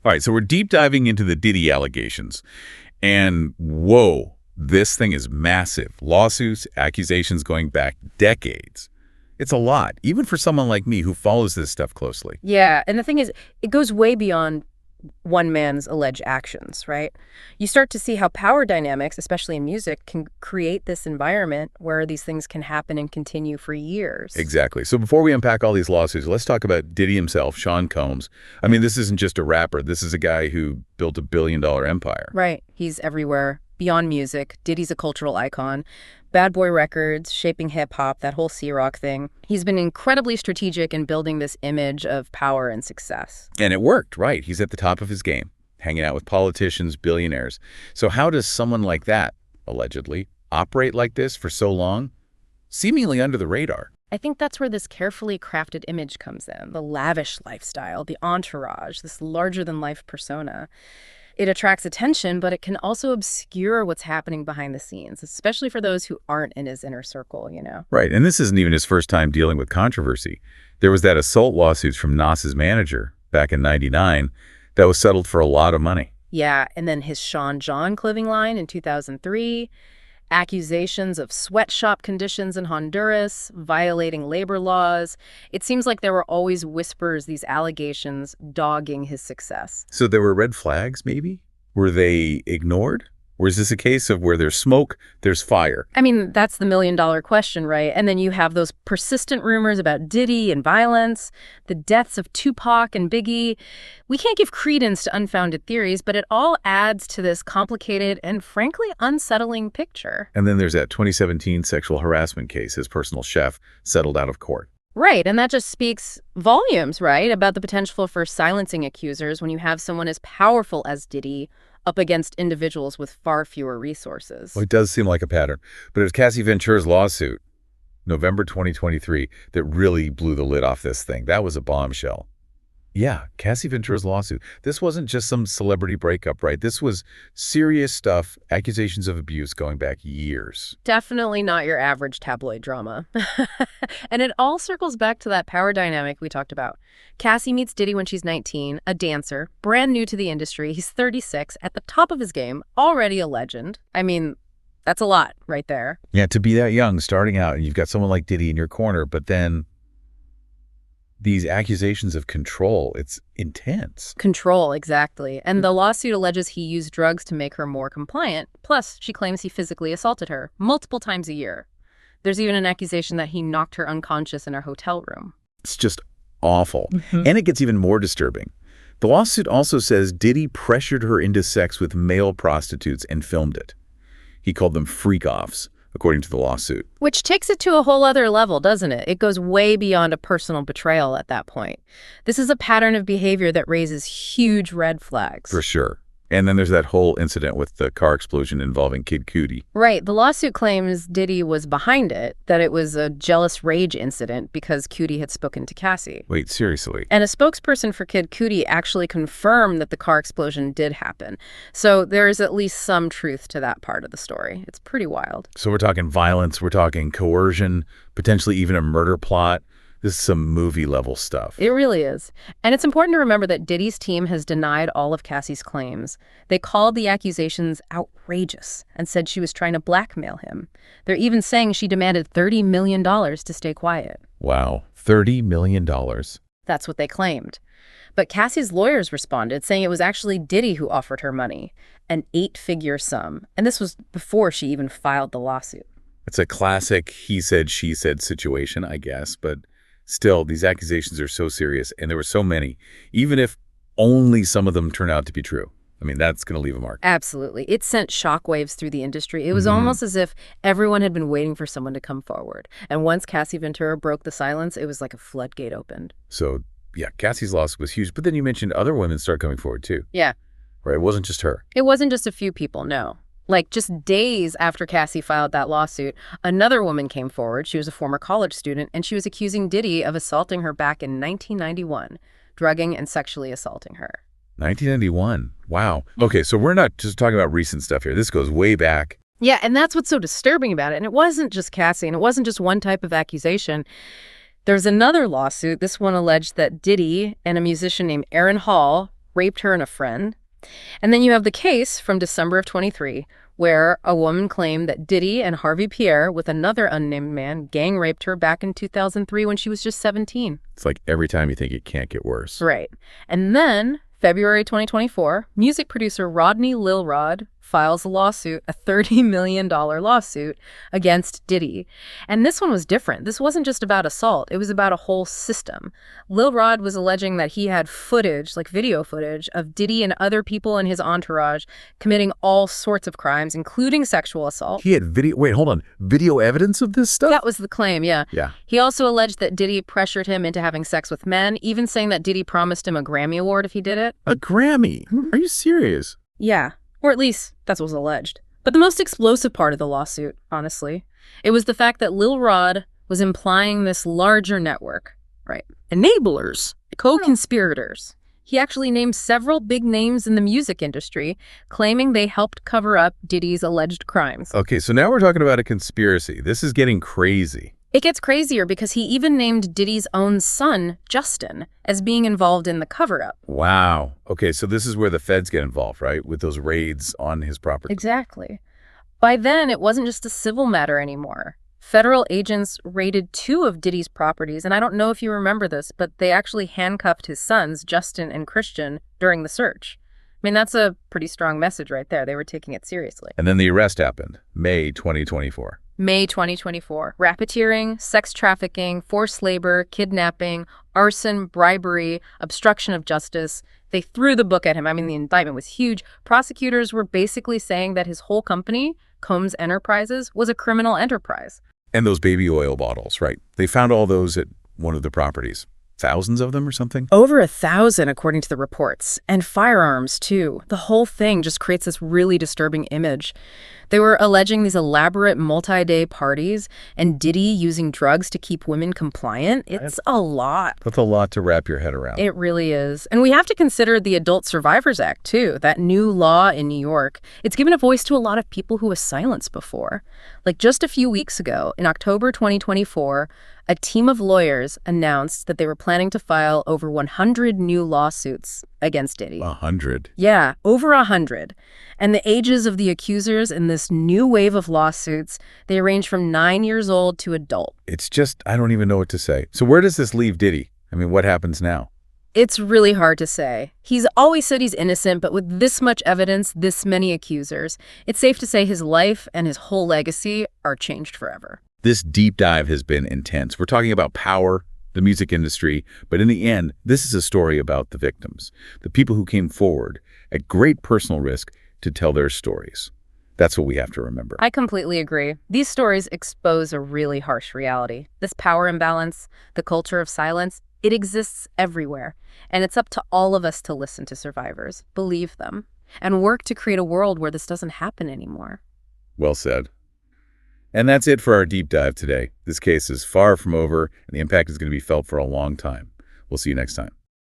All right, so we're deep diving into the Diddy allegations. And whoa, this thing is massive. Lawsuits, accusations going back decades. It's a lot, even for someone like me who follows this stuff closely. Yeah, and the thing is, it goes way beyond one man's alleged actions, right? You start to see how power dynamics, especially in music, can create this environment where these things can happen and continue for years. Exactly. So before we unpack all these lawsuits, let's talk about Diddy himself, Sean Combs. I mean, this isn't just a rapper. This is a guy who built a billion-dollar empire. Right. He's everywhere. Beyond music, Diddy's a cultural icon. Bad Boy Records, shaping hip-hop, that whole C-Rock thing. He's been incredibly strategic in building this image of power and success. And it worked, right? He's at the top of his game, hanging out with politicians, billionaires. So how does someone like that, allegedly, operate like this for so long, seemingly under the radar? I think that's where this carefully crafted image comes in. The lavish lifestyle, the entourage, this larger-than-life persona. It attracts attention, but it can also obscure what's happening behind the scenes, especially for those who aren't in his inner circle, you know? Right, and this isn't even his first time dealing with controversy. There was that assault lawsuit from Nas's manager back in '99 that was settled for a lot of money. Yeah, and then his Sean John clothing line in 2003, accusations of sweatshop conditions in Honduras, violating labor laws. It seems like there were always whispers, these allegations dogging his success. So there were red flags, maybe? Were they ignored? Or is this a case of where there's smoke, there's fire? I mean, that's the million-dollar question, right? And then you have those persistent rumors about Diddy and violence, the deaths of Tupac and Biggie. We can't give credence to unfounded theories, but it all adds to this complicated and frankly unsettling picture. And then there's that 2017 sexual harassment case his personal chef settled out of court. Right, and that just speaks volumes, right, about the potential for silencing accusers when you have someone as powerful as Diddy up against individuals with far fewer resources. Well, it does seem like a pattern. But it was Cassie Ventura's lawsuit, November 2023, that really blew the lid off this thing. That was a bombshell. Yeah, Cassie Ventura's lawsuit. This wasn't just some celebrity breakup, right? This was serious stuff, accusations of abuse going back years. Definitely not your average tabloid drama. And it all circles back to that power dynamic we talked about. Cassie meets Diddy when she's 19, a dancer, brand new to the industry. He's 36, at the top of his game, already a legend. I mean, that's a lot right there. Yeah, to be that young, starting out, and you've got someone like Diddy in your corner, but then these accusations of control, it's intense. Control, exactly. And the lawsuit alleges he used drugs to make her more compliant. Plus, she claims he physically assaulted her multiple times a year. There's even an accusation that he knocked her unconscious in her hotel room. It's just awful. And it gets even more disturbing. The lawsuit also says Diddy pressured her into sex with male prostitutes and filmed it. He called them freak-offs, according to the lawsuit. Which takes it to a whole other level, doesn't it? It goes way beyond a personal betrayal at that point. This is a pattern of behavior that raises huge red flags. For sure. And then there's that whole incident with the car explosion involving Kid Cudi. Right. The lawsuit claims Diddy was behind it, that it was a jealous rage incident because Cudi had spoken to Cassie. Wait, seriously? And a spokesperson for Kid Cudi actually confirmed that the car explosion did happen. So there is at least some truth to that part of the story. It's pretty wild. So we're talking violence, we're talking coercion, potentially even a murder plot. This is some movie-level stuff. It really is. And it's important to remember that Diddy's team has denied all of Cassie's claims. They called the accusations outrageous and said she was trying to blackmail him. They're even saying she demanded $30 million to stay quiet. Wow, $30 million. That's what they claimed. But Cassie's lawyers responded, saying it was actually Diddy who offered her money, an 8-figure sum. And this was before she even filed the lawsuit. It's a classic he said, she said situation, I guess, but still, these accusations are so serious, and there were so many, even if only some of them turn out to be true. I mean, that's going to leave a mark. Absolutely. It sent shockwaves through the industry. It was almost as if everyone had been waiting for someone to come forward. And once Cassie Ventura broke the silence, it was like a floodgate opened. So, yeah, Cassie's loss was huge. But then you mentioned other women start coming forward, too. Yeah. Right? It wasn't just her. It wasn't just a few people, no. Like, just days after Cassie filed that lawsuit, another woman came forward. She was a former college student, and she was accusing Diddy of assaulting her back in 1991, drugging and sexually assaulting her. 1991. Wow. Okay, so we're not just talking about recent stuff here. This goes way back. Yeah, and that's what's so disturbing about it. And it wasn't just Cassie, and it wasn't just one type of accusation. There's another lawsuit. This one alleged that Diddy and a musician named Aaron Hall raped her and a friend. And then you have the case from December of 23, where a woman claimed that Diddy and Harvey Pierre, with another unnamed man, gang raped her back in 2003 when she was just 17. It's like every time you think it can't get worse. Right. And then, February 2024, music producer Rodney Lil Rod files a lawsuit, a $30 million lawsuit against Diddy. And this one was different. This wasn't just about assault. It was about a whole system. Lil Rod was alleging that he had footage, like video footage, of Diddy and other people in his entourage committing all sorts of crimes, including sexual assault. He had video... Wait, hold on. Video evidence of this stuff? That was the claim, yeah. Yeah. He also alleged that Diddy pressured him into having sex with men, even saying that Diddy promised him a Grammy Award if he did it. A Grammy? Are you serious? Yeah. Or at least, that's what was alleged. But the most explosive part of the lawsuit, honestly, it was the fact that Lil Rod was implying this larger network, right? Enablers, co-conspirators. He actually named several big names in the music industry, claiming they helped cover up Diddy's alleged crimes. Okay, so now we're talking about a conspiracy. This is getting crazy. It gets crazier because he even named Diddy's own son, Justin, as being involved in the cover-up. Wow. Okay, so this is where the feds get involved, right? With those raids on his property. Exactly. By then, it wasn't just a civil matter anymore. Federal agents raided 2 of Diddy's properties, and I don't know if you remember this, but they actually handcuffed his sons, Justin and Christian, during the search. I mean, that's a pretty strong message right there. They were taking it seriously. And then the arrest happened, May 2024. May 2024. Racketeering, sex trafficking, forced labor, kidnapping, arson, bribery, obstruction of justice. They threw the book at him. I mean, the indictment was huge. Prosecutors were basically saying that his whole company, Combs Enterprises, was a criminal enterprise. And those baby oil bottles, right? They found all those at one of the properties. Thousands of them or something? Over 1,000, according to the reports. And firearms, too. The whole thing just creates this really disturbing image. They were alleging these elaborate multi-day parties and Diddy using drugs to keep women compliant. It's a lot. That's a lot to wrap your head around. It really is. And we have to consider the Adult Survivors Act, too, that new law in New York. It's given a voice to a lot of people who was silenced before. Like just a few weeks ago, in October 2024, a team of lawyers announced that they were planning to file over 100 new lawsuits against Diddy. 100? Yeah, over 100. And the ages of the accusers in this new wave of lawsuits, they range from 9 years old to adult. It's just, I don't even know what to say. So where does this leave Diddy? I mean, what happens now? It's really hard to say. He's always said he's innocent, but with this much evidence, this many accusers, it's safe to say his life and his whole legacy are changed forever. This deep dive has been intense. We're talking about power, the music industry, but in the end, this is a story about the victims, the people who came forward at great personal risk to tell their stories. That's what we have to remember. I completely agree. These stories expose a really harsh reality. This power imbalance, the culture of silence, it exists everywhere. And it's up to all of us to listen to survivors, believe them, and work to create a world where this doesn't happen anymore. Well said. And that's it for our deep dive today. This case is far from over, and the impact is going to be felt for a long time. We'll see you next time.